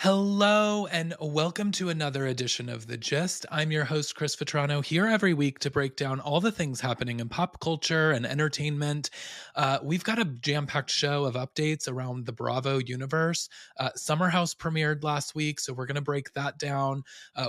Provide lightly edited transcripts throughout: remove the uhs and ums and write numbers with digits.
Hello and welcome to another edition of The Gist. I'm your host, Chris Vetrano, here every week to break down all the things happening in pop culture and entertainment. We've got a jam packed show of updates around the Bravo universe. Summer House premiered last week, so we're going to break that down.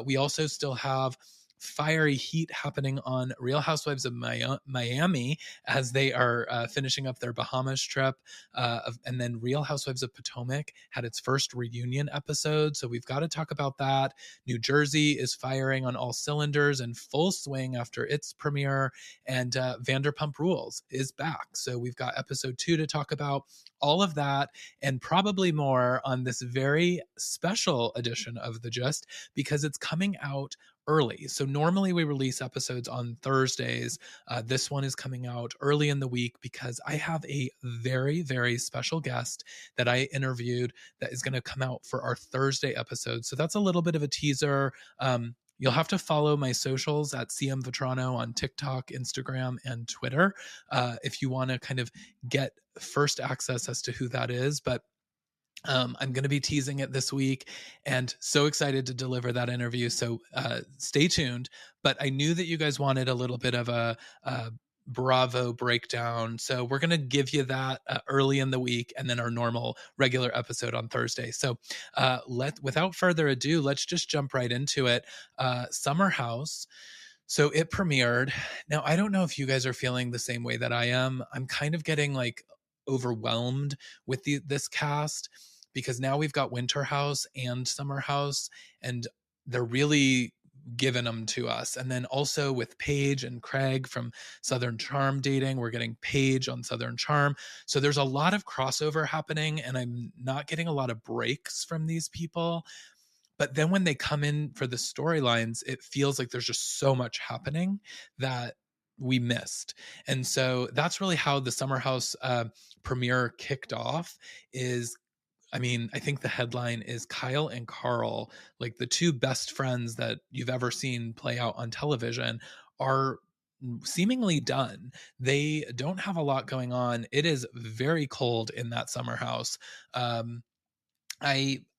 We also still have fiery heat happening on Real Housewives of Miami as they are finishing up their Bahamas trip. And then Real Housewives of Potomac had its first reunion episode. So we've got to talk about that. New Jersey is firing on all cylinders in full swing after its premiere. And Vanderpump Rules is back. So we've got episode 2 to talk about. All of that and probably more on this very special edition of The Gist because it's coming out early. So normally we release episodes on Thursdays. This one is coming out early in the week because I have a very, very special guest that I interviewed that is going to come out for our Thursday episode. So that's a little bit of a teaser. You'll have to follow my socials at CM Vetrano on TikTok, Instagram, and Twitter if you want to kind of get first access as to who that is. But I'm going to be teasing it this week and so excited to deliver that interview. So stay tuned. But I knew that you guys wanted a little bit of a Bravo breakdown. So we're going to give you that early in the week and then our normal regular episode on Thursday. So without further ado, let's just jump right into it. Summer House. So it premiered. Now, I don't know if you guys are feeling the same way that I am. I'm kind of getting like overwhelmed with this cast because now we've got Winter House and Summer House and they're really giving them to us. And then also with Paige and Craig from Southern Charm dating, we're getting Paige on Southern Charm. So there's a lot of crossover happening and I'm not getting a lot of breaks from these people. But then when they come in for the storylines, it feels like there's just so much happening that we missed. And so that's really how the Summer House premiere kicked off is, I mean, I think the headline is Kyle and Carl, like the two best friends that you've ever seen play out on television, are seemingly done. They don't have a lot going on. It is very cold in that Summer House.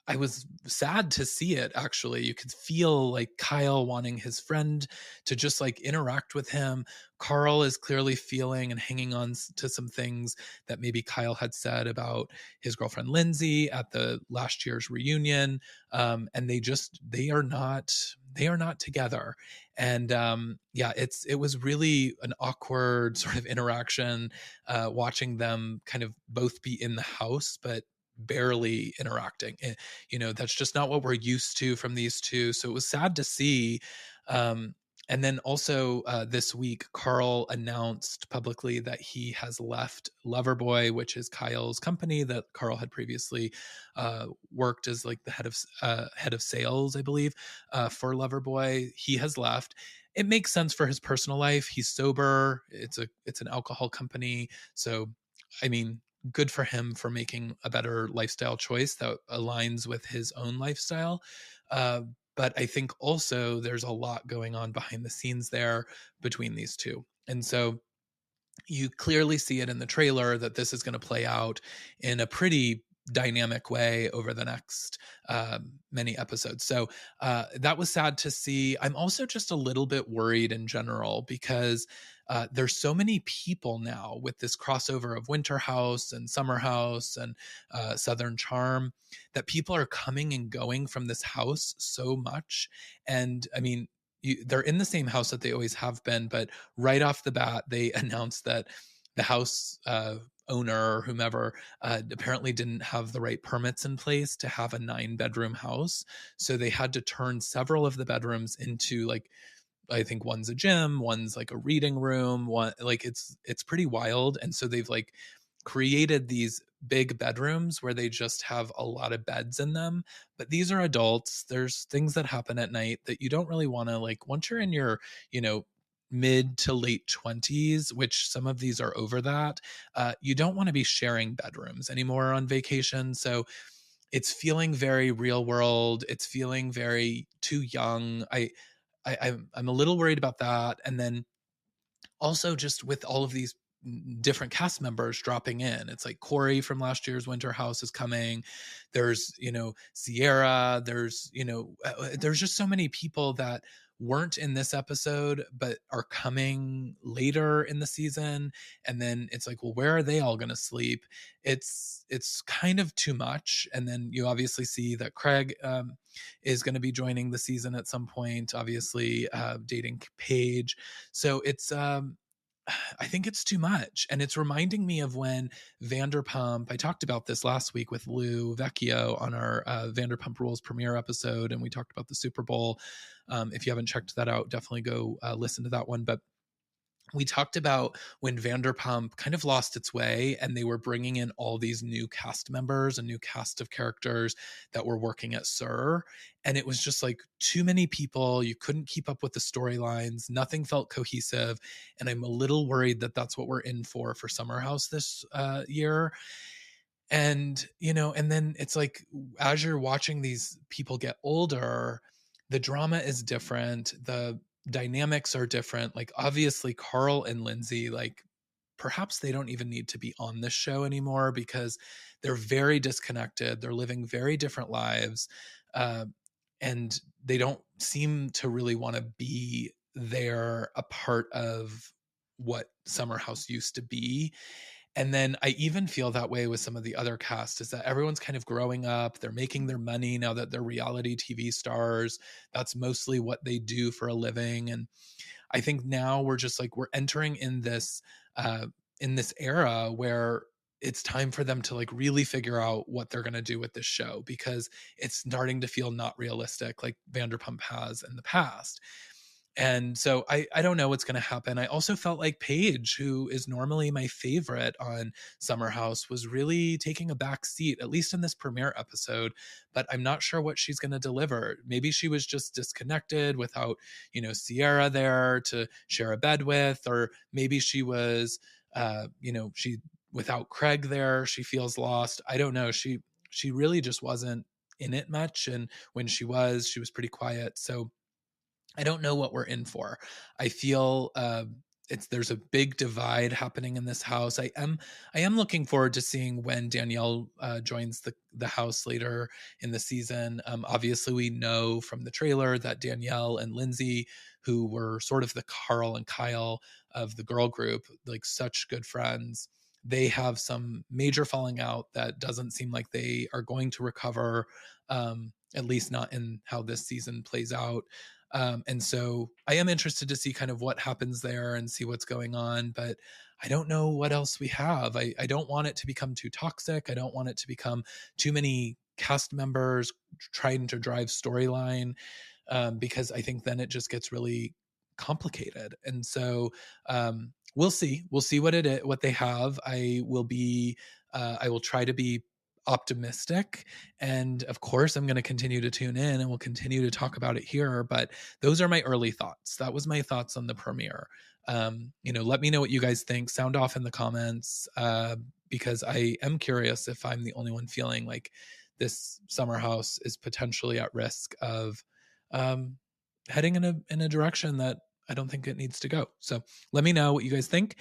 I was sad to see it, actually. You could feel like Kyle wanting his friend to just like interact with him. Carl is clearly feeling and hanging on to some things that maybe Kyle had said about his girlfriend Lindsay at the last year's reunion. And they are not together. And yeah, it was really an awkward sort of interaction, watching them kind of both be in the house, but barely interacting. That's just not what we're used to from these two. So it was sad to see. And then also this week, Carl announced publicly that he has left Loverboy, which is Kyle's company that Carl had previously worked as like the head of sales, I believe, for Loverboy. He has left. It makes sense for his personal life. He's sober. It's an alcohol company. So, I mean, good for him for making a better lifestyle choice that aligns with his own lifestyle. But I think also there's a lot going on behind the scenes there between these two. And so you clearly see it in the trailer that this is going to play out in a pretty dynamic way over the next many episodes. So that was sad to see. I'm also just a little bit worried in general because there's so many people now with this crossover of Winter House and Summer House and Southern Charm that people are coming and going from this house so much. And I mean, they're in the same house that they always have been, but right off the bat, they announced that the house owner or whomever apparently didn't have the right permits in place to have a 9-bedroom house. So they had to turn several of the bedrooms into like, I think one's a gym, one's like a reading room, one like it's pretty wild. And so they've like created these big bedrooms where they just have a lot of beds in them. But these are adults. There's things that happen at night that you don't really want to like once you're in your, mid to late 20s, which some of these are over that, you don't want to be sharing bedrooms anymore on vacation. So it's feeling very real world. It's feeling very too young. I'm a little worried about that. And then also just with all of these different cast members dropping in. It's like Corey from last year's Winter House is coming. There's, Sierra. There's, there's just so many people that weren't in this episode but are coming later in the season. And then it's like, well, where are they all going to sleep? It's kind of too much. And then you obviously see that Craig is going to be joining the season at some point, obviously dating Paige. So it's I think it's too much. And it's reminding me of when Vanderpump, I talked about this last week with Lou Vecchio on our Vanderpump Rules premiere episode, and we talked about the Super Bowl. If you haven't checked that out, definitely go listen to that one. But we talked about when Vanderpump kind of lost its way and they were bringing in all these new cast members, a new cast of characters that were working at SUR. And it was just like too many people. You couldn't keep up with the storylines. Nothing felt cohesive. And I'm a little worried that that's what we're in for Summer House this year. And, and then it's like, as you're watching these people get older, the drama is different. The dynamics are different. Like, obviously, Carl and Lindsay, like, perhaps they don't even need to be on this show anymore because they're very disconnected. They're living very different lives. And they don't seem to really want to be there, a part of what Summer House used to be. And then I even feel that way with some of the other cast, is that everyone's kind of growing up. They're making their money now that they're reality TV stars. That's mostly what they do for a living. And I think now we're just like, we're entering in this era where it's time for them to like really figure out what they're going to do with this show, because it's starting to feel not realistic like Vanderpump has in the past. And so I don't know what's going to happen. I also felt like Paige, who is normally my favorite on Summer House, was really taking a back seat, at least in this premiere episode. But I'm not sure what she's going to deliver. Maybe she was just disconnected without, Sierra there to share a bed with, or maybe she was, she without Craig there, she feels lost. I don't know. She really just wasn't in it much, and when she was pretty quiet. So I don't know what we're in for. I feel there's a big divide happening in this house. I am looking forward to seeing when Danielle joins the house later in the season. Obviously, we know from the trailer that Danielle and Lindsay, who were sort of the Carl and Kyle of the girl group, like such good friends, they have some major falling out that doesn't seem like they are going to recover. At least not in how this season plays out. And so I am interested to see kind of what happens there and see what's going on, but I don't know what else we have. I don't want it to become too toxic. I don't want it to become too many cast members trying to drive storyline, because I think then it just gets really complicated. And so we'll see. We'll see what they have. I will try to be optimistic, and of course I'm going to continue to tune in and we'll continue to talk about it here. But those are my early thoughts. That was my thoughts on the premiere. Let me know what you guys think. Sound off in the comments, because I am curious if I'm the only one feeling like this summer house is potentially at risk of heading in a direction that I don't think it needs to go. So let me know what you guys think.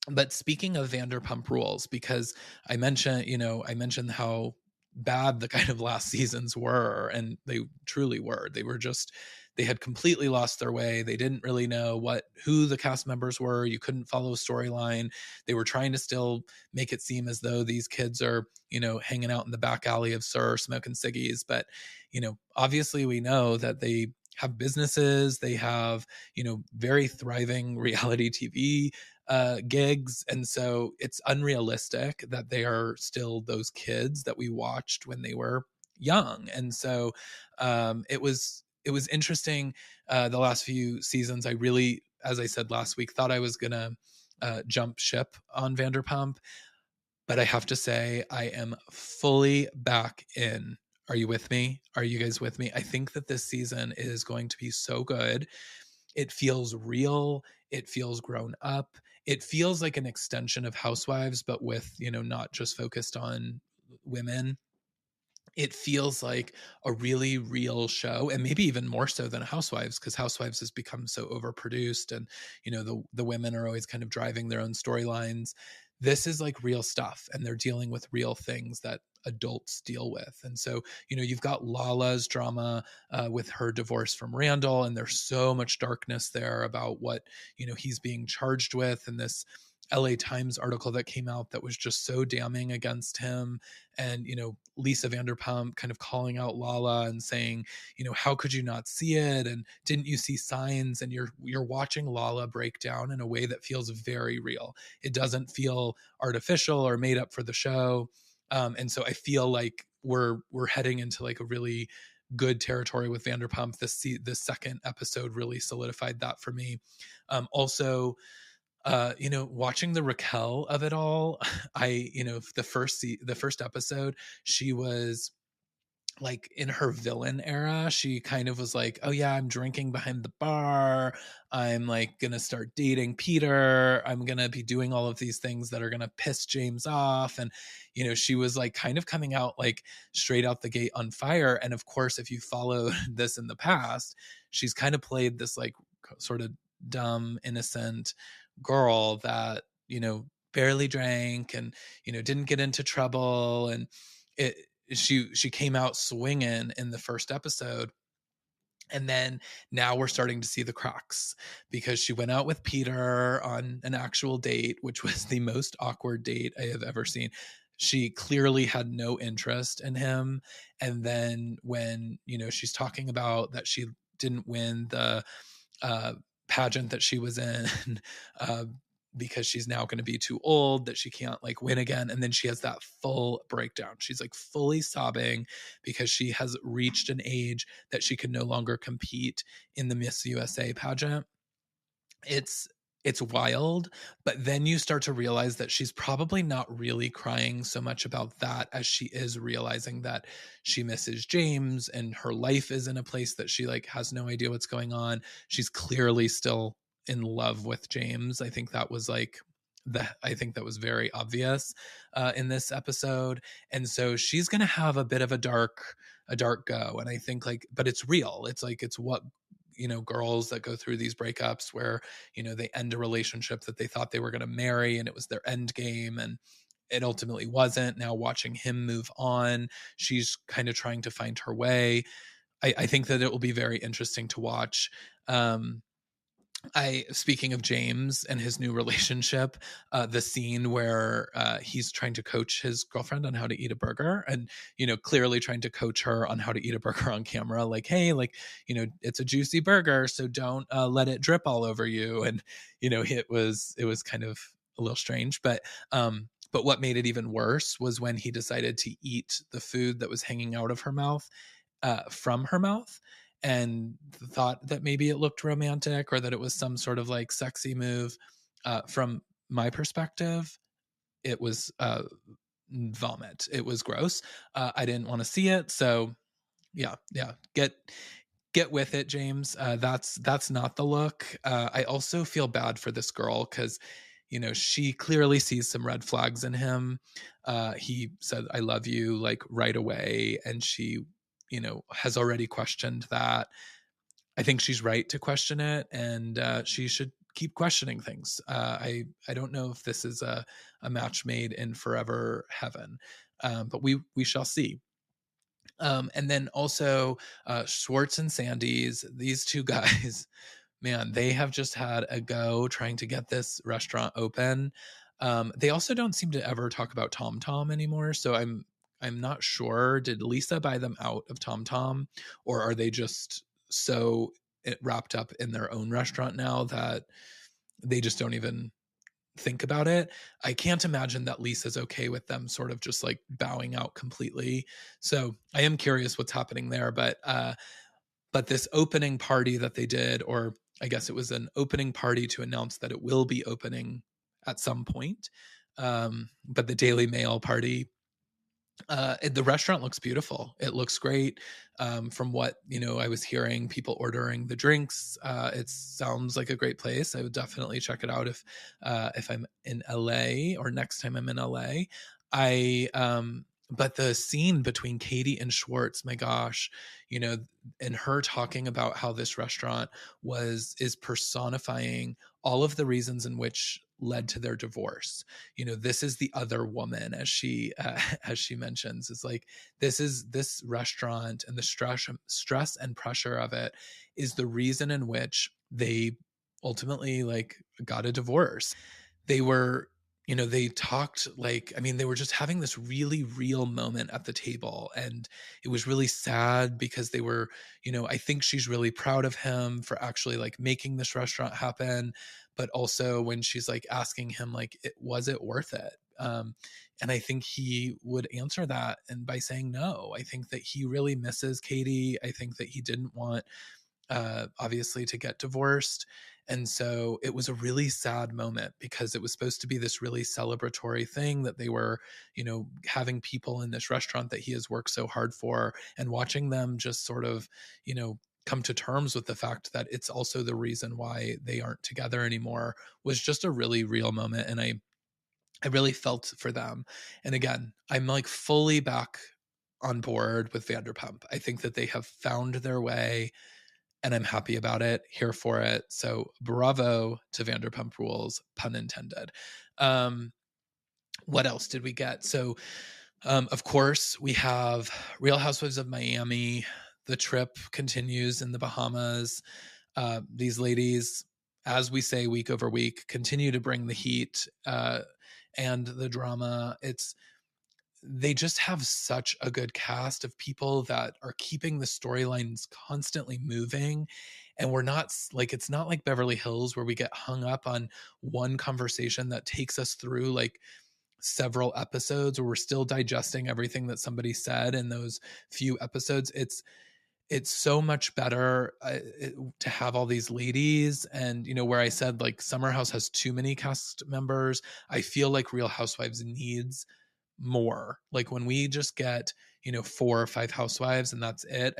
But speaking of Vanderpump Rules, because I mentioned how bad the kind of last seasons were, and they truly were. They had completely lost their way. They didn't really know who the cast members were. You couldn't follow a storyline. They were trying to still make it seem as though these kids are, hanging out in the back alley of SUR smoking ciggies. But, obviously we know that they have businesses. They have, very thriving reality TV gigs. And so it's unrealistic that they are still those kids that we watched when they were young. And so it was interesting. The last few seasons, I really, as I said last week, thought I was gonna jump ship on Vanderpump, but I have to say I am fully back in. Are you with me? Are you guys with me? I think that this season is going to be so good. It feels real. It feels grown up. It feels like an extension of Housewives, but with, not just focused on women. it feels like a really real show, and maybe even more so than Housewives, because Housewives has become so overproduced, and the women are always kind of driving their own storylines. This is like real stuff, and they're dealing with real things that adults deal with. And so you've got Lala's drama with her divorce from Randall, and there's so much darkness there about what he's being charged with, and this LA Times article that came out that was just so damning against him. And Lisa Vanderpump kind of calling out Lala and saying, how could you not see it, and didn't you see signs? And you're watching Lala break down in a way that feels very real. It doesn't feel artificial or made up for the show. And so I feel like we're heading into like a really good territory with Vanderpump. This second episode really solidified that for me. Also, watching the Raquel of it all, the first episode, she was like in her villain era. She kind of was like, oh yeah, I'm drinking behind the bar, I'm like gonna start dating Peter, I'm gonna be doing all of these things that are gonna piss James off. And she was like kind of coming out like straight out the gate on fire. And of course, if you follow this in the past, she's kind of played this like sort of dumb, innocent girl that barely drank, and didn't get into trouble. And it she came out swinging in the first episode. And then now we're starting to see the cracks, because she went out with Peter on an actual date, which was the most awkward date I have ever seen. She clearly had no interest in him. And then when she's talking about that she didn't win the uh, pageant that she was in, uh, because she's now going to be too old, that she can't like win again. And then she has that full breakdown. She's like fully sobbing because she has reached an age that she can no longer compete in the Miss USA pageant. It's wild, but then you start to realize that she's probably not really crying so much about that as she is realizing that she misses James, and her life is in a place that she like has no idea what's going on. She's clearly still in love with James. I think that was very obvious in this episode. And so she's going to have a bit of a dark go. And I think like, but it's real. It's like, it's what girls that go through these breakups where they end a relationship that they thought they were going to marry, and it was their end game, and it ultimately wasn't. Now watching him move on, she's kind of trying to find her way. I think that it will be very interesting to watch. Speaking of James and his new relationship, the scene where he's trying to coach his girlfriend on how to eat a burger, and clearly trying to coach her on how to eat a burger on camera, like, hey, like, it's a juicy burger, so don't let it drip all over you. And it was kind of a little strange, but what made it even worse was when he decided to eat the food that was hanging out of her mouth, from her mouth, and thought that maybe it looked romantic or that it was some sort of like sexy move. From my perspective, it was vomit. It was gross. I didn't want to see it. So yeah, get with it, James. That's not the look. I also feel bad for this girl because she clearly sees some red flags in him. He said, I love you, like right away. And she, has already questioned that. I think she's right to question it, and she should keep questioning things. I don't know if this is a match made in forever heaven, but we shall see. And then also Schwartz and Sandy's, these two guys, man, they have just had a go trying to get this restaurant open. They also don't seem to ever talk about Tom Tom anymore, so I'm not sure. Did Lisa buy them out of Tom Tom, or are they just so wrapped up in their own restaurant now that they just don't even think about it? I can't imagine that Lisa's okay with them sort of just like bowing out completely. So I am curious what's happening there. But this opening party that they did, or I guess it was an opening party to announce that it will be opening at some point. But the Daily Mail party, the restaurant looks beautiful. It looks great. From what I was hearing, people ordering the drinks. It sounds like a great place. I would definitely check it out if I'm in LA, or next time I'm in LA. I But the scene between Katie and Schwartz, my gosh, and her talking about how this restaurant is personifying all of the reasons in which led to their divorce. This is the other woman, as she as she mentions. It's like this restaurant, and the stress and pressure of it is the reason in which they ultimately like got a divorce. They were, they talked like, I mean, they were just having this really real moment at the table. And it was really sad because they were, I think she's really proud of him for actually like making this restaurant happen. But also when she's like asking him, like, was it worth it? And I think he would answer that and by saying no. I think that he really misses Katie. I think that he didn't want obviously to get divorced. And so it was a really sad moment because it was supposed to be this really celebratory thing that they were, having people in this restaurant that he has worked so hard for, and watching them just sort of, come to terms with the fact that it's also the reason why they aren't together anymore, was just a really real moment. And I really felt for them. And again, I'm like fully back on board with Vanderpump. I think that they have found their way and I'm happy about it, here for it. So bravo to Vanderpump Rules, pun intended. What else did we get? So, of course, we have Real Housewives of Miami. The trip continues in the Bahamas. These ladies, as we say week over week, continue to bring the heat and the drama. They just have such a good cast of people that are keeping the storylines constantly moving. And we're not like, it's not like Beverly Hills where we get hung up on one conversation that takes us through like several episodes, where we're still digesting everything that somebody said in those few episodes. It's so much better to have all these ladies. And where I said like Summer House has too many cast members, I feel like Real Housewives needs more. Like when we just get 4 or 5 housewives and that's it,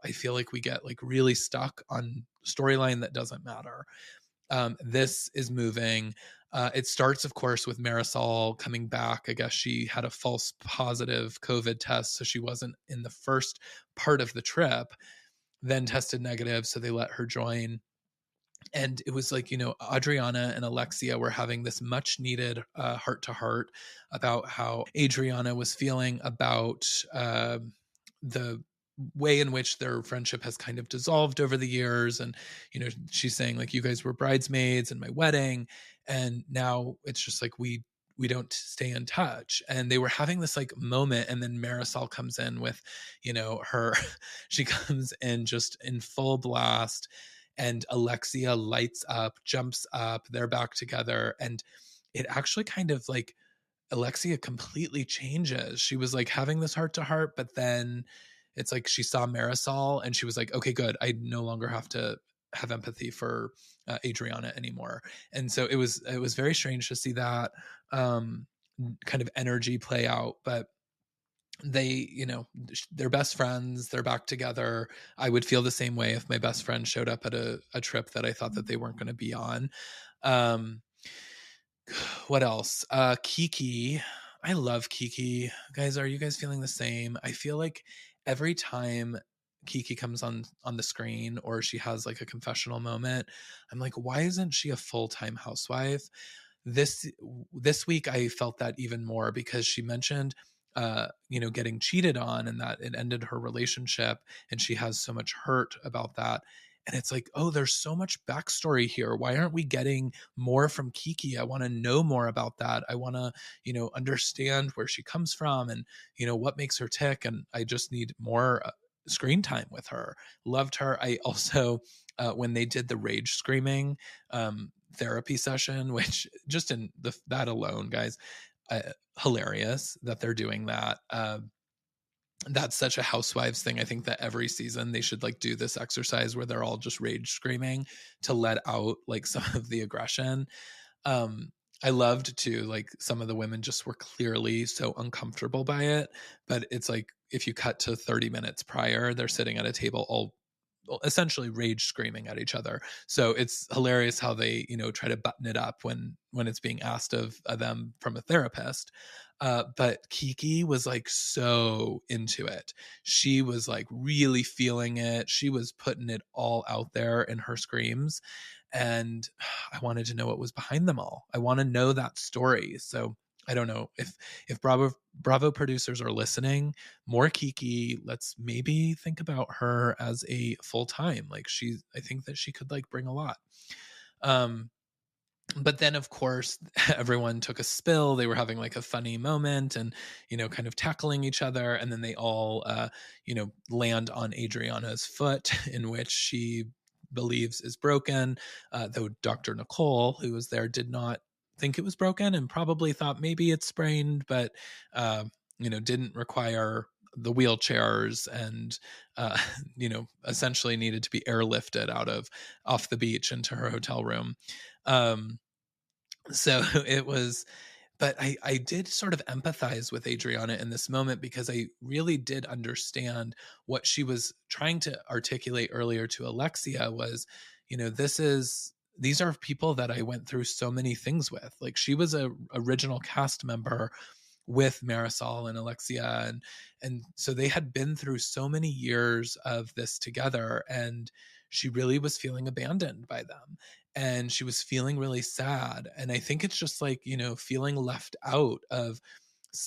I feel like we get like really stuck on storyline that doesn't matter. This is moving. It starts, of course, with Marisol coming back. I guess she had a false positive COVID test, so she wasn't in the first part of the trip, then tested negative, so they let her join. And it was like, Adriana and Alexia were having this much needed heart to heart about how Adriana was feeling about the way in which their friendship has kind of dissolved over the years. And, she's saying like, you guys were bridesmaids in my wedding. And now it's just like, we don't stay in touch. And they were having this like moment. And then Marisol comes in with, her, she comes in just in full blast, and Alexia lights up, jumps up, they're back together. And it actually kind of like, Alexia completely changes. She was like having this heart to heart, but then it's like she saw Marisol and she was like, okay, good. I no longer have to have empathy for Adriana anymore. And so it was very strange to see that kind of energy play out. But they, they're best friends, they're back together. I would feel the same way if my best friend showed up at a trip that I thought that they weren't going to be on. um what else? Kiki. I love Kiki. Guys, are you guys feeling the same? I feel like every time Kiki comes on the screen, or she has like a confessional moment, I'm like, why isn't she a full-time housewife? This week I felt that even more because she mentioned getting cheated on, and that it ended her relationship, and she has so much hurt about that. And it's like, oh, there's so much backstory here. Why aren't we getting more from Kiki? I want to know more about that. I want to, understand where she comes from, and, what makes her tick. And I just need more screen time with her. Loved her. I also, when they did the rage screaming therapy session, which just in that alone, guys, hilarious that they're doing that. That's such a housewives thing. I think that every season they should like do this exercise where they're all just rage screaming to let out like some of the aggression. I loved too, like some of the women just were clearly so uncomfortable by it. But it's like if you cut to 30 minutes prior, they're sitting at a table all essentially rage screaming at each other. So it's hilarious how they, try to button it up when it's being asked of them from a therapist. But Kiki was like so into it. She was like really feeling it. She was putting it all out there in her screams. And I wanted to know what was behind them all. I want to know that story. So I don't know if Bravo producers are listening, more Kiki. Let's maybe think about her as a full time. Like I think that she could like bring a lot. Um, but then of course everyone took a spill. They were having like a funny moment and kind of tackling each other, and then they all land on Adriana's foot in which she believes is broken, though Dr. Nicole, who was there, did not think it was broken and probably thought maybe it's sprained, but didn't require the wheelchairs and essentially needed to be airlifted off the beach into her hotel room. um so it was, but I did sort of empathize with Adriana in this moment because I really did understand what she was trying to articulate earlier to Alexia was, these are people that I went through so many things with. Like she was a original cast member with Marisol and Alexia, and so they had been through so many years of this together, and she really was feeling abandoned by them, and she was feeling really sad. And I think it's just like, feeling left out of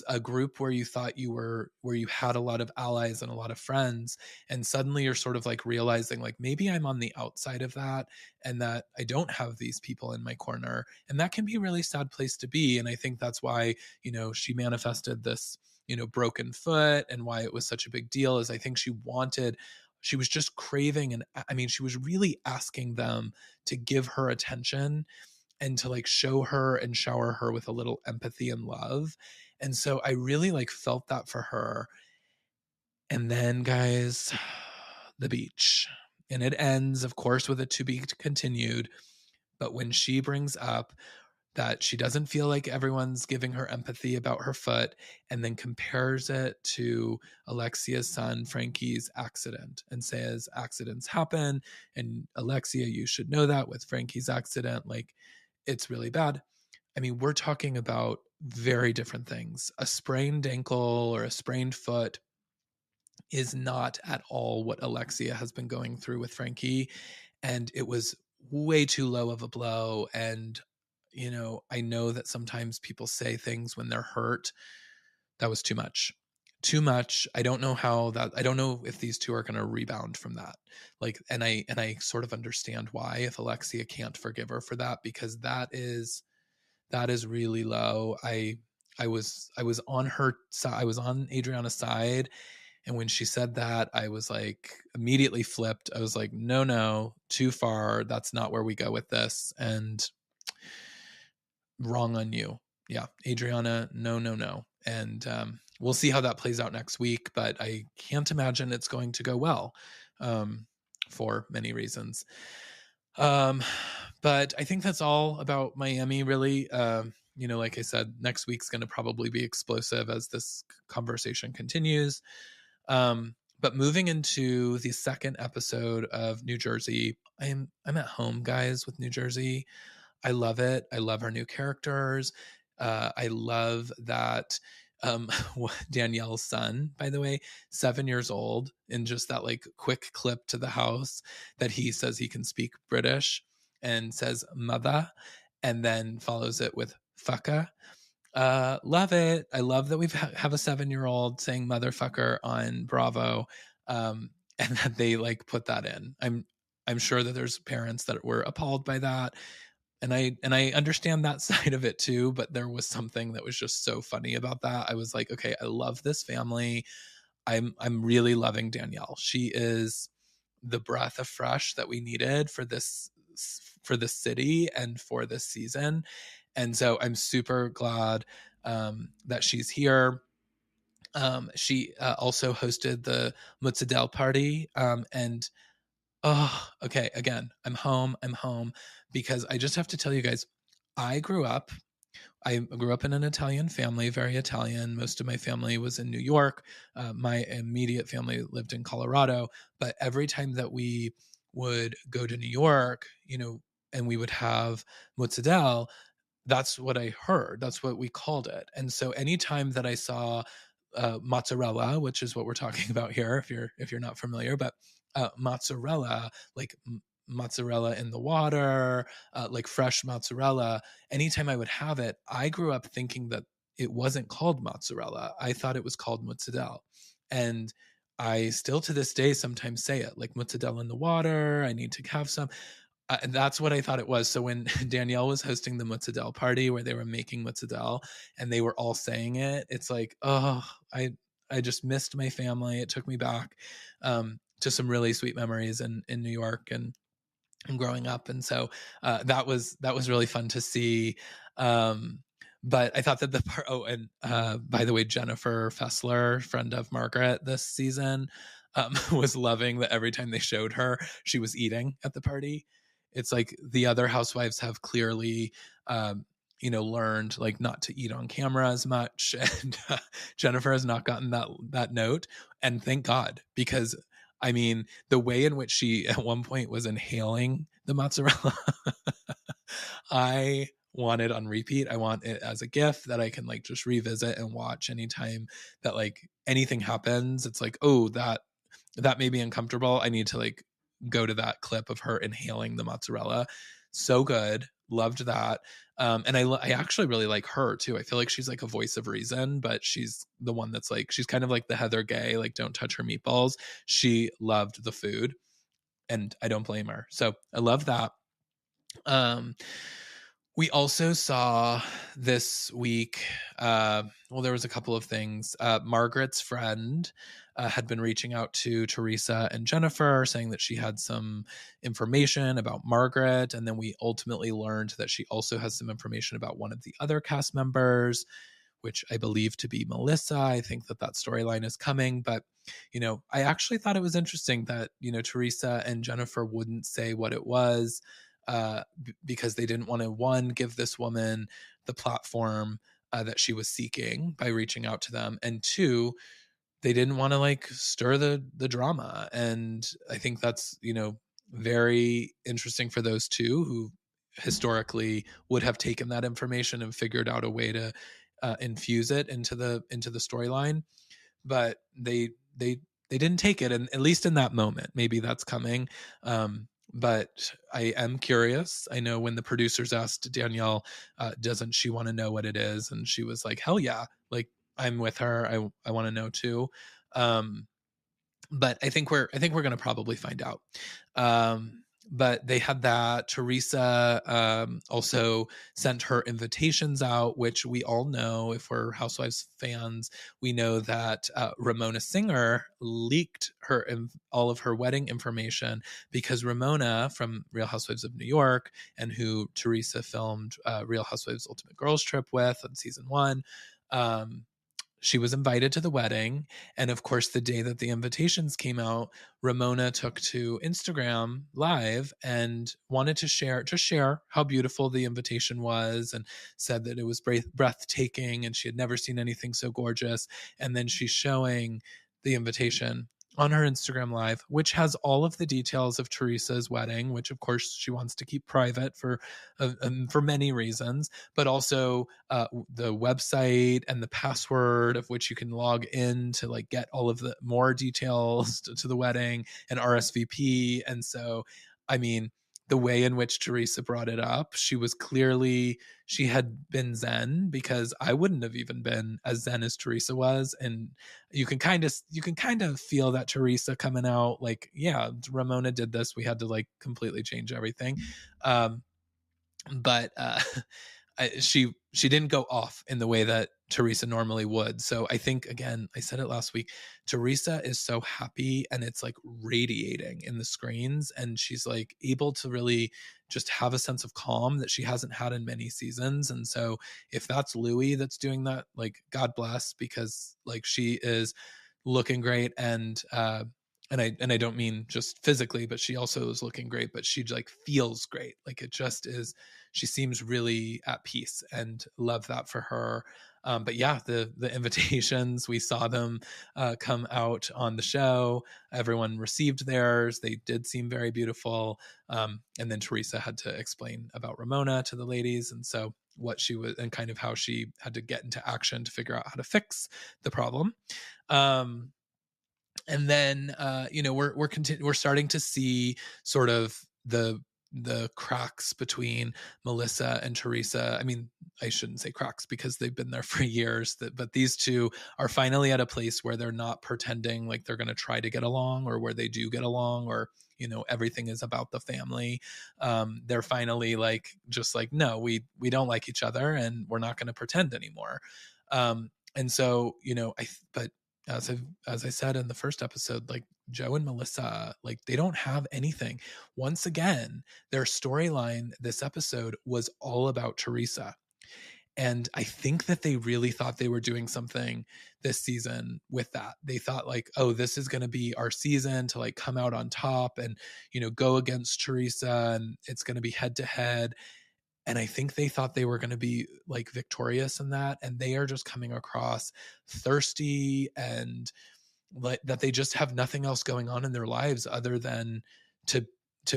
a group where you thought where you had a lot of allies and a lot of friends, and suddenly you're sort of like realizing like maybe I'm on the outside of that, and that I don't have these people in my corner, and that can be a really sad place to be. And I think that's why she manifested this broken foot, and why it was such a big deal is I think she was just craving, and I mean she was really asking them to give her attention and to like show her and shower her with a little empathy and love. And so I really like felt that for her. And then, guys, the beach. And it ends, of course, with a to be continued. But when she brings up that she doesn't feel like everyone's giving her empathy about her foot, and then compares it to Alexia's son Frankie's accident and says accidents happen, and Alexia, you should know that with Frankie's accident, like it's really bad. I mean, we're talking about very different things. A sprained ankle or a sprained foot is not at all what Alexia has been going through with Frankie. And it was way too low of a blow. And, I know that sometimes people say things when they're hurt. That was too much. Too much. I don't know I don't know if these two are going to rebound from that. Like, and I sort of understand why, if Alexia can't forgive her for that, because that is really low. I was on her side. I was on Adriana's side. And when she said that, I was like immediately flipped. I was like, no, too far. That's not where we go with this. And wrong on you. Yeah. Adriana, no. And we'll see how that plays out next week, but I can't imagine it's going to go well, for many reasons. But I think that's all about Miami, really. Like I said, next week's going to probably be explosive as this conversation continues. But moving into the second episode of New Jersey, I'm at home, guys, with New Jersey. I love it. I love our new characters. I love that Danielle's son, by the way, 7 years old, in just that like quick clip to the house, that he says he can speak British and says mother, and then follows it with fucker. Love it. I love that have a 7-year-old saying motherfucker on Bravo, and that they like put that in. I'm sure that there's parents that were appalled by that, and I understand that side of it too, but there was something that was just so funny about that. I was like, okay, I love this family. I'm really loving Danielle. She is the breath of fresh that we needed for this city and for this season. And so I'm super glad that she's here. She also hosted the Mozzadel party, and oh, okay. Again, I'm home. Because I just have to tell you guys, I grew up in an Italian family, very Italian. Most of my family was in New York. My immediate family lived in Colorado. But every time that we would go to New York, and we would have mozzarella, that's what I heard. That's what we called it. And so anytime that I saw mozzarella, which is what we're talking about here, if you're not familiar, but mozzarella, like mozzarella in the water, like fresh mozzarella. Anytime I would have it, I grew up thinking that it wasn't called mozzarella. I thought it was called mozzarella, and I still to this day sometimes say it like mozzarella in the water. I need to have some. That's what I thought it was. So when Danielle was hosting the mozzarella party where they were making mozzarella and they were all saying it, it's like, oh, I just missed my family. It took me back to some really sweet memories in New York and growing up. And so that was really fun to see. But I thought that the part, oh, and by the way, Jennifer Fessler, friend of Margaret this season, was loving that every time they showed her, she was eating at the party. It's like the other housewives have clearly, learned like not to eat on camera as much, and Jennifer has not gotten that note, and thank God, because I mean the way in which she at one point was inhaling the mozzarella, I want it on repeat. I want it as a gift that I can like just revisit and watch anytime that like anything happens. It's like, oh, that made me uncomfortable. I need to like go to that clip of her inhaling the mozzarella. So good. Loved that. And I actually really like her too. I feel like she's like a voice of reason, but she's the one that's like, she's kind of like the Heather Gay, like don't touch her meatballs. She loved the food and I don't blame her. So I love that. We also saw this week, well, there was a couple of things. Margaret's friend had been reaching out to Teresa and Jennifer saying that she had some information about Margaret. And then we ultimately learned that she also has some information about one of the other cast members, which I believe to be Melissa. I think that storyline is coming. But, I actually thought it was interesting that, Teresa and Jennifer wouldn't say what it was. Because they didn't want to, one, give this woman the platform that she was seeking by reaching out to them, and two, they didn't want to like stir the drama. And I think that's very interesting for those two who historically would have taken that information and figured out a way to infuse it into the storyline, but they didn't take it, and at least in that moment. Maybe that's coming. But I am curious. I know when the producers asked Danielle, doesn't she want to know what it is? And she was like, hell yeah. Like, I'm with her. I want to know too. But I think we're going to probably find out. But they had that. Teresa also sent her invitations out, which we all know, if we're Housewives fans, we know that Ramona Singer leaked all of her wedding information because Ramona from Real Housewives of New York, and who Teresa filmed Real Housewives Ultimate Girls Trip with on season 1, she was invited to the wedding. And of course, the day that the invitations came out, Ramona took to Instagram Live and wanted to share how beautiful the invitation was, and said that it was breathtaking and she had never seen anything so gorgeous. And then she's showing the invitation on her Instagram Live, which has all of the details of Teresa's wedding, which of course she wants to keep private for many reasons, but also the website and the password of which you can log in to like get all of the more details to the wedding and RSVP. And so, I mean, the way in which Teresa brought it up, she had been zen, because I wouldn't have even been as zen as Teresa was. And you can kind of feel that Teresa coming out like, yeah, Ramona did this. We had to like completely change everything. But she didn't go off in the way that Teresa normally would. So I think, again, I said it last week, Teresa is so happy and it's like radiating in the screens, and she's like able to really just have a sense of calm that she hasn't had in many seasons. And so if that's Louis that's doing that, like, God bless, because like she is looking great, and I don't mean just physically, but she also is looking great, but she like feels great. Like, it just is, she seems really at peace, and love that for her. But yeah, the invitations, we saw them come out on the show. Everyone received theirs. They did seem very beautiful. And then Teresa had to explain about Ramona to the ladies. And so what she was and kind of how she had to get into action to figure out how to fix the problem. Um, and then we're starting to see sort of the cracks between Melissa and Teresa. I mean, I shouldn't say cracks because they've been there for years, but these two are finally at a place where they're not pretending like they're going to try to get along, or where they do get along, or everything is about the family. They're finally like, just like, no, we don't like each other, and we're not going to pretend anymore. And so, but as I said in the first episode, like, Joe and Melissa, like, they don't have anything. Once again, their storyline this episode was all about Teresa. And I think that they really thought they were doing something this season with that. They thought like, oh, this is going to be our season to like come out on top and, go against Teresa, and it's going to be head to head. And I think they thought they were going to be like victorious in that. And they are just coming across thirsty, and like that they just have nothing else going on in their lives other than to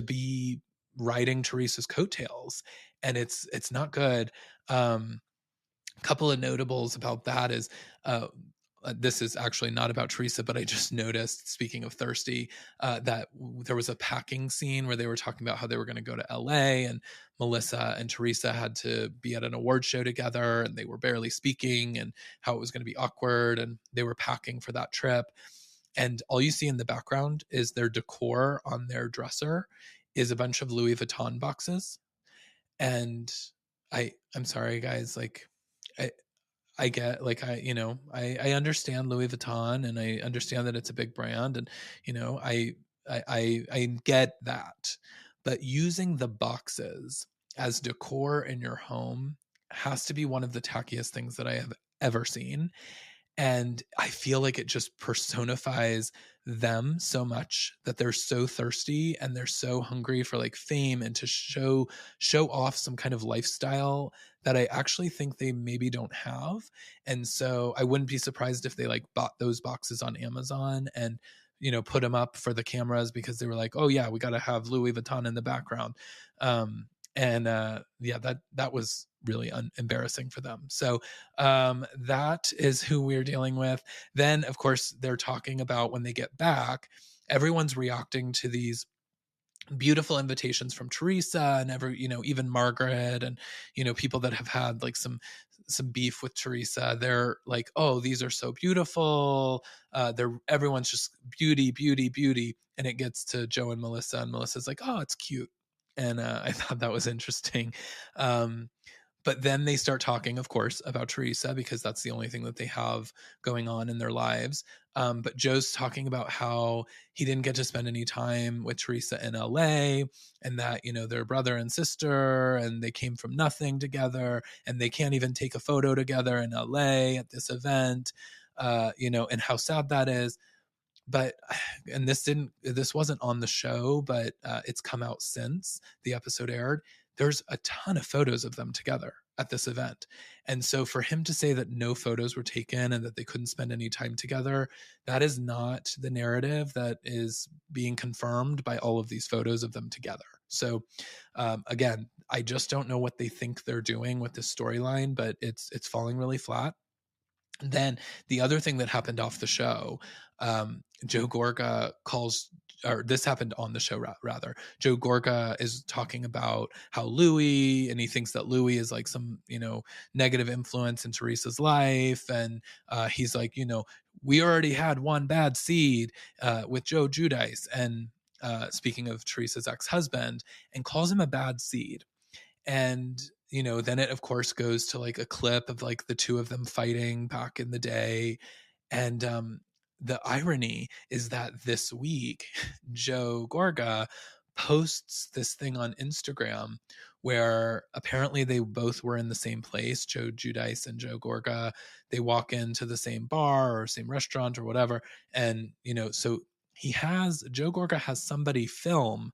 be riding Teresa's coattails. And it's not good. Couple of notables about that is this is actually not about Teresa, but I just noticed, speaking of thirsty, that there was a packing scene where they were talking about how they were going to go to LA, and Melissa and Teresa had to be at an award show together, and they were barely speaking, and how it was going to be awkward, and they were packing for that trip. And all you see in the background is their decor on their dresser is a bunch of Louis Vuitton boxes. And I'm sorry, guys, like, I get, like, I understand Louis Vuitton, and I understand that it's a big brand, and I get that. But using the boxes as decor in your home has to be one of the tackiest things that I have ever seen. And I feel like it just personifies them so much, that they're so thirsty and they're so hungry for like fame and to show off some kind of lifestyle that I actually think they maybe don't have. And so I wouldn't be surprised if they like bought those boxes on Amazon and put them up for the cameras, because they were like, oh yeah, we got to have Louis Vuitton in the background. Yeah, that was really embarrassing for them. So that is who we're dealing with. Then, of course, they're talking about when they get back, everyone's reacting to these beautiful invitations from Teresa, and even Margaret, and people that have had like some beef with Teresa. They're like, oh, these are so beautiful. Everyone's just beauty, beauty, beauty. And it gets to Joe and Melissa, and Melissa's like, oh, it's cute. And I thought that was interesting. But then they start talking, of course, about Teresa, because that's the only thing that they have going on in their lives. But Joe's talking about how he didn't get to spend any time with Teresa in LA, and that, they're brother and sister, and they came from nothing together, and they can't even take a photo together in LA at this event, and how sad that is. But and this wasn't on the show, but it's come out since the episode aired. There's a ton of photos of them together at this event. And so for him to say that no photos were taken and that they couldn't spend any time together, that is not the narrative that is being confirmed by all of these photos of them together. So again, I just don't know what they think they're doing with this storyline, but it's falling really flat. And then the other thing that happened off the show, Joe Gorga calls, or this happened on the show rather. Joe Gorga is talking about how Louis, and he thinks that Louis is like some, negative influence in Teresa's life. And he's like, we already had one bad seed with Joe Giudice. And speaking of Teresa's ex-husband, and calls him a bad seed. And then it of course goes to like a clip of like the two of them fighting back in the day. And the irony is that this week Joe Gorga posts this thing on Instagram where apparently they both were in the same place, Joe Giudice and Joe Gorga. They walk into the same bar or same restaurant or whatever. And so Joe Gorga has somebody film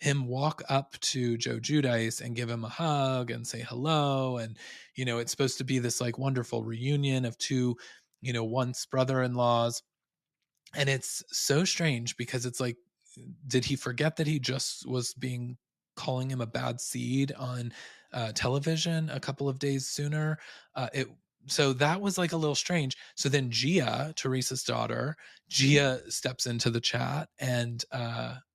him walk up to Joe Giudice and give him a hug and say hello. And, it's supposed to be this like wonderful reunion of two, once brother-in-laws. And it's so strange because it's like, did he forget that he just was being calling him a bad seed on television a couple of days sooner? It So that was like a little strange. So then Gia, Teresa's daughter, Gia steps into the chat, and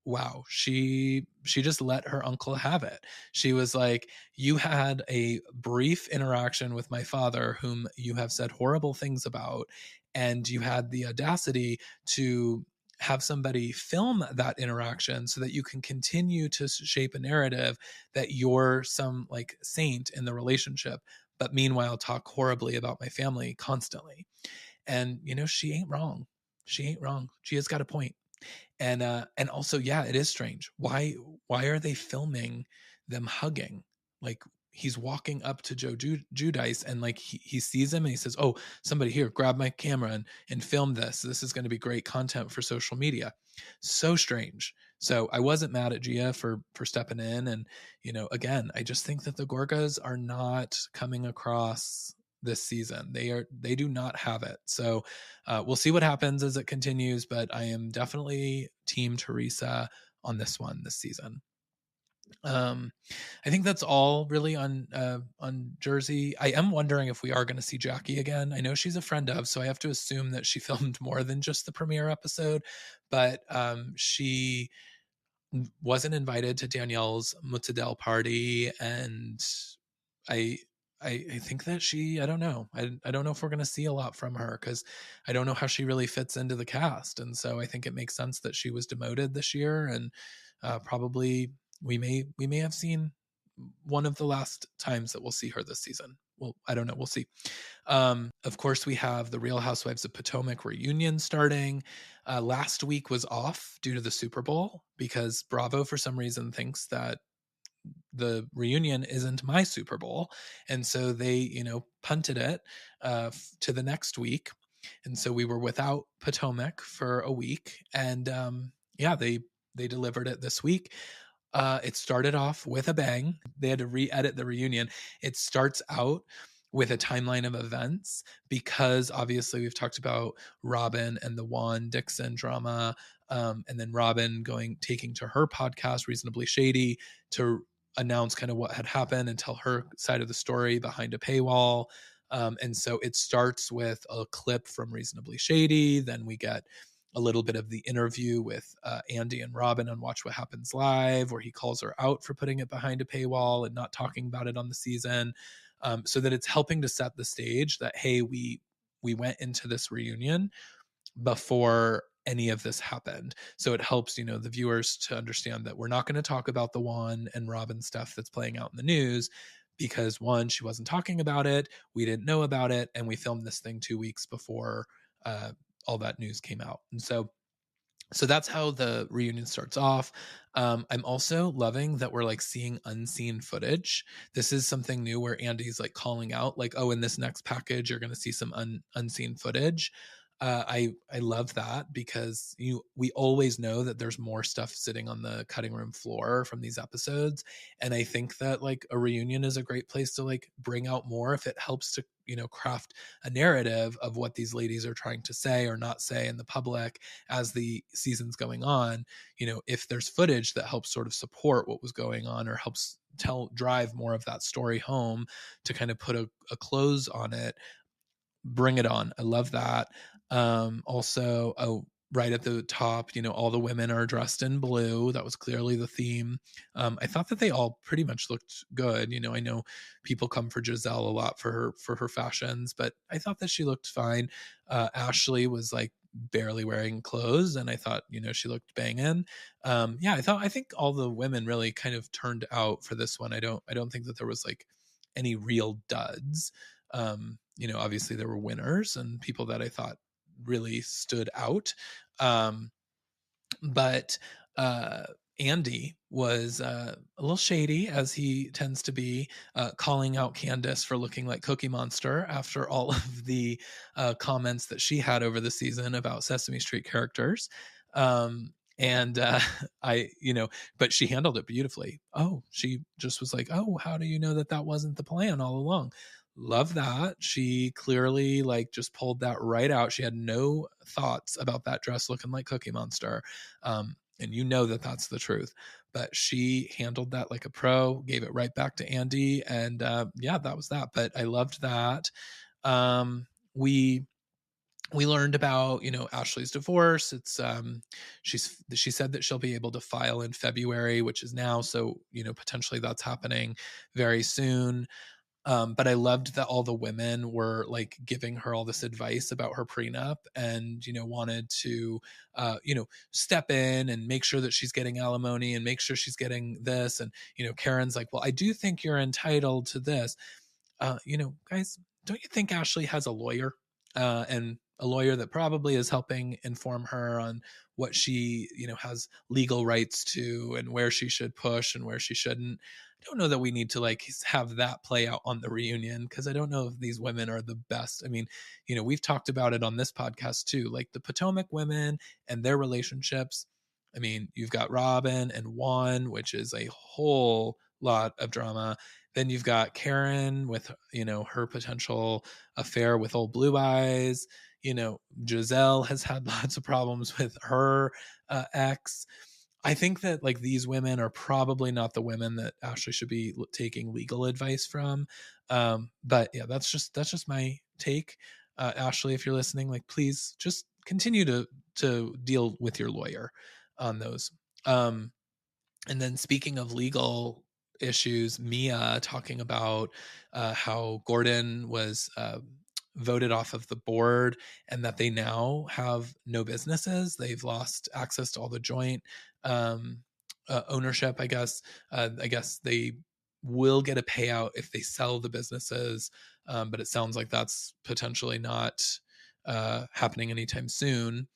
wow, she just let her uncle have it. She was like, "You had a brief interaction with my father, whom you have said horrible things about, and you had the audacity to have somebody film that interaction so that you can continue to shape a narrative that you're some like saint in the relationship, but meanwhile talk horribly about my family constantly." And she ain't wrong. She ain't wrong. She has got a point. And also, yeah, it is strange. Why are they filming them hugging? Like, he's walking up to Joe Judice, and like he sees him and he says, "Oh, somebody here, grab my camera and film this. This is going to be great content for social media." So strange. So I wasn't mad at Gia for stepping in. And again, I just think that the Gorgas are not coming across this season. They do not have it. So we'll see what happens as it continues, but I am definitely team Teresa on this one this season. I think that's all really on Jersey. I am wondering if we are going to see Jackie again. I know she's a friend of, so I have to assume that she filmed more than just the premiere episode, but she wasn't invited to Danielle's Muttadel party, and I I think that I don't know. I don't know if we're going to see a lot from her, because I don't know how she really fits into the cast. And so I think it makes sense that she was demoted this year, and probably we may have seen one of the last times that we'll see her this season. Well, I don't know. We'll see. Of course, we have the Real Housewives of Potomac reunion starting. Last week was off due to the Super Bowl, because Bravo, for some reason, thinks that the reunion isn't my Super Bowl. And so they, punted it to the next week. And so we were without Potomac for a week. And yeah, they delivered it this week. It started off with a bang. They had to re-edit the reunion. It starts out with a timeline of events, because obviously we've talked about Robin and the Juan Dixon drama, and then Robin taking to her podcast Reasonably Shady to announce kind of what had happened and tell her side of the story behind a paywall. And so it starts with a clip from Reasonably Shady. Then we get a little bit of the interview with Andy and Robin on Watch What Happens Live, where he calls her out for putting it behind a paywall and not talking about it on the season. So that it's helping to set the stage that, hey, we went into this reunion before any of this happened. So it helps, the viewers to understand that we're not going to talk about the Juan and Robin stuff that's playing out in the news, because one, she wasn't talking about it, we didn't know about it, and we filmed this thing 2 weeks before all that news came out. And so that's how the reunion starts off. I'm also loving that we're like seeing unseen footage. This is something new where Andy's like calling out, like, "Oh, in this next package, you're going to see some unseen footage." I love that, because we always know that there's more stuff sitting on the cutting room floor from these episodes, and I think that like a reunion is a great place to like bring out more, if it helps to craft a narrative of what these ladies are trying to say or not say in the public as the season's going on. If there's footage that helps sort of support what was going on, or helps drive more of that story home to kind of put a close on it, bring it on. I love that. Also, right at the top, all the women are dressed in blue. That was clearly the theme. I thought that they all pretty much looked good. I know people come for Giselle a lot for her fashions, but I thought that she looked fine. Ashley was like barely wearing clothes, and I thought she looked banging. Yeah, I think all the women really kind of turned out for this one. I don't think that there was like any real duds. Obviously there were winners and people that I thought really stood out. But Andy was a little shady, as he tends to be, calling out Candace for looking like Cookie Monster after all of the comments that she had over the season about Sesame Street characters. And I, but she handled it beautifully. Oh, she just was like, oh, how do you know that that wasn't the plan all along? Love that. She clearly like just pulled that right out. She had no thoughts about that dress looking like Cookie Monster. And that that's the truth. But she handled that like a pro, gave it right back to Andy. And yeah, that was that. But I loved that. Um, we we learned about Ashley's divorce. It's she said that she'll be able to file in February, which is now, so potentially that's happening very soon. But I loved that all the women were like giving her all this advice about her prenup, and wanted to step in and make sure that she's getting alimony and make sure she's getting this. And Karen's like, well, I do think you're entitled to this. Guys, don't you think Ashley has a lawyer, and a lawyer that probably is helping inform her on what she, has legal rights to, and where she should push and where she shouldn't? I don't know that we need to like have that play out on the reunion, because I don't know if these women are the best. I mean, we've talked about it on this podcast too, like the Potomac women and their relationships. I mean, you've got Robin and Juan, which is a whole lot of drama. Then you've got Karen with, her potential affair with old Blue Eyes. Giselle has had lots of problems with her ex. I think that like these women are probably not the women that Ashley should be taking legal advice from. But yeah, that's just my take. Ashley, if you're listening, like please just continue to deal with your lawyer on those. And then speaking of legal issues, Mia talking about how Gordon was voted off of the board, and that they now have no businesses. They've lost access to all the joint um, ownership, I guess. I guess they will get a payout if they sell the businesses, but it sounds like that's potentially not happening anytime soon.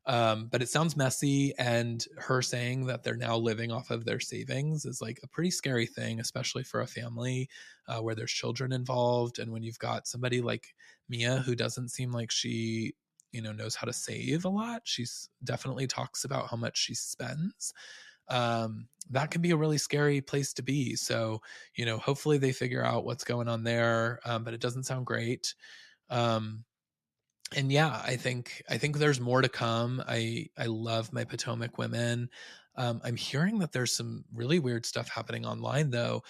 But it sounds messy, and her saying that they're now living off of their savings is like a pretty scary thing, especially for a family where there's children involved. And when you've got somebody like Mia, who doesn't seem like she knows how to save a lot. She's definitely talks about how much she spends. That can be a really scary place to be. So hopefully they figure out what's going on there, but it doesn't sound great. And yeah, I think there's more to come. I love my Potomac women. I'm hearing that there's some really weird stuff happening online, though.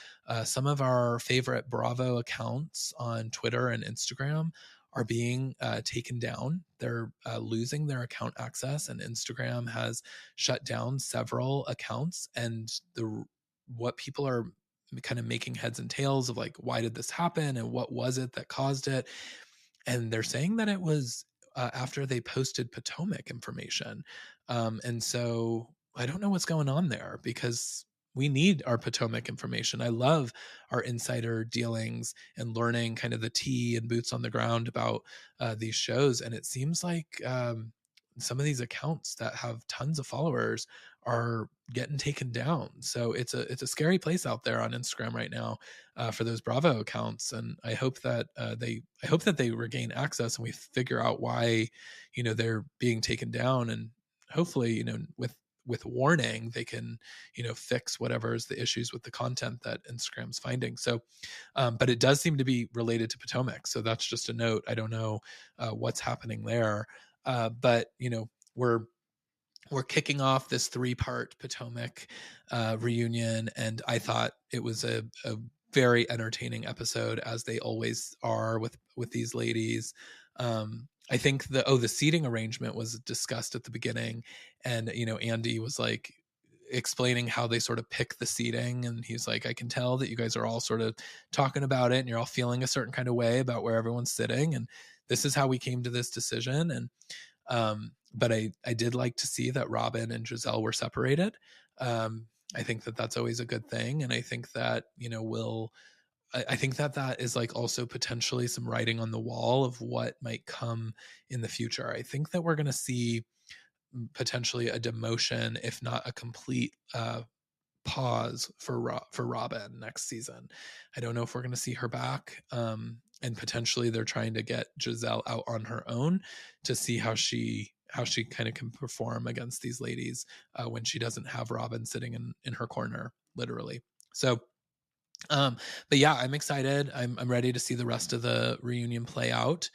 Some of our favorite Bravo accounts on Twitter and Instagram are being taken down. They're losing their account access, and Instagram has shut down several accounts. And the what people are kind of making heads and tails of, like, why did this happen and what was it that caused it? And they're saying that it was after they posted Potomac information. And so I don't know what's going on there, because we need our Potomac information. I love our insider dealings and learning kind of the tea and boots on the ground about these shows. And it seems like some of these accounts that have tons of followers are getting taken down. So it's a scary place out there on Instagram right now for those Bravo accounts. And I hope that they regain access, and we figure out why they're being taken down. And hopefully with warning they can fix whatever is the issues with the content that Instagram's finding. So but it does seem to be related to Potomac, so that's just a note. I don't know what's happening there. But we're kicking off this 3-part Potomac reunion, and I thought it was a very entertaining episode, as they always are with these ladies. I think the seating arrangement was discussed at the beginning, and Andy was like explaining how they sort of pick the seating, and he's like, I can tell that you guys are all sort of talking about it, and you're all feeling a certain kind of way about where everyone's sitting, and this is how we came to this decision. And but I did like to see that Robin and Giselle were separated. I think that that's always a good thing, and I think that I think that that is like also potentially some writing on the wall of what might come in the future. I think that we're going to see potentially a demotion, if not a complete pause for Robin next season. I don't know if we're going to see her back. And potentially they're trying to get Giselle out on her own to see how she how she kind of can perform against these ladies when she doesn't have Robin sitting in her corner, literally. So but yeah, I'm excited. I'm ready to see the rest of the reunion play out.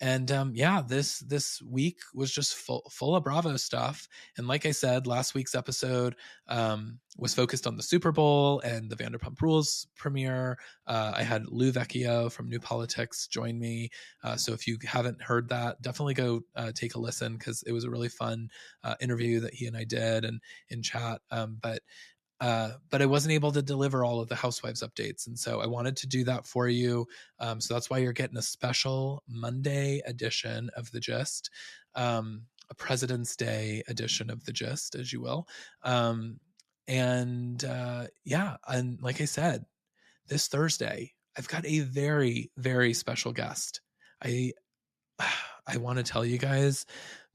And yeah, this week was just full of Bravo stuff. And like I said, last week's episode was focused on the Super Bowl and the Vanderpump Rules premiere. I had Lou Vecchio from New Politics join me. So if you haven't heard that, definitely go take a listen, because it was a really fun interview that he and I did and in chat. But I wasn't able to deliver all of the Housewives updates. And so I wanted to do that for you. So that's why you're getting a special Monday edition of The Gist, a President's Day edition of The Gist, as you will. Yeah, and like I said, this Thursday, I've got a very, very special guest. I I want to tell you guys,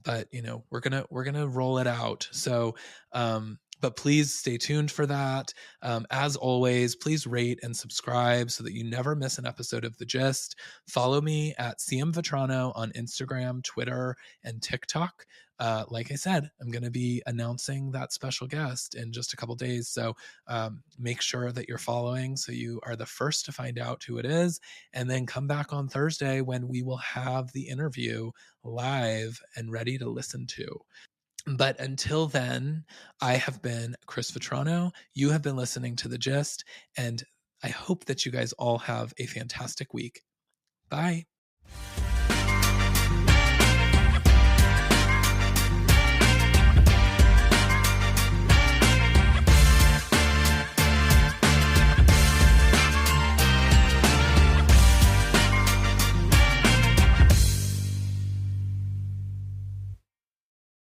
but we're gonna roll it out. So but please stay tuned for that. As always, please rate and subscribe so that you never miss an episode of The Gist. Follow me at CM Vetrano on Instagram, Twitter, and TikTok. Like I said, I'm going to be announcing that special guest in just a couple days. So make sure that you're following so you are the first to find out who it is. And then come back on Thursday when we will have the interview live and ready to listen to. But until then, I have been Chris Vetrano. You have been listening to The Gist, and I hope that you guys all have a fantastic week. Bye.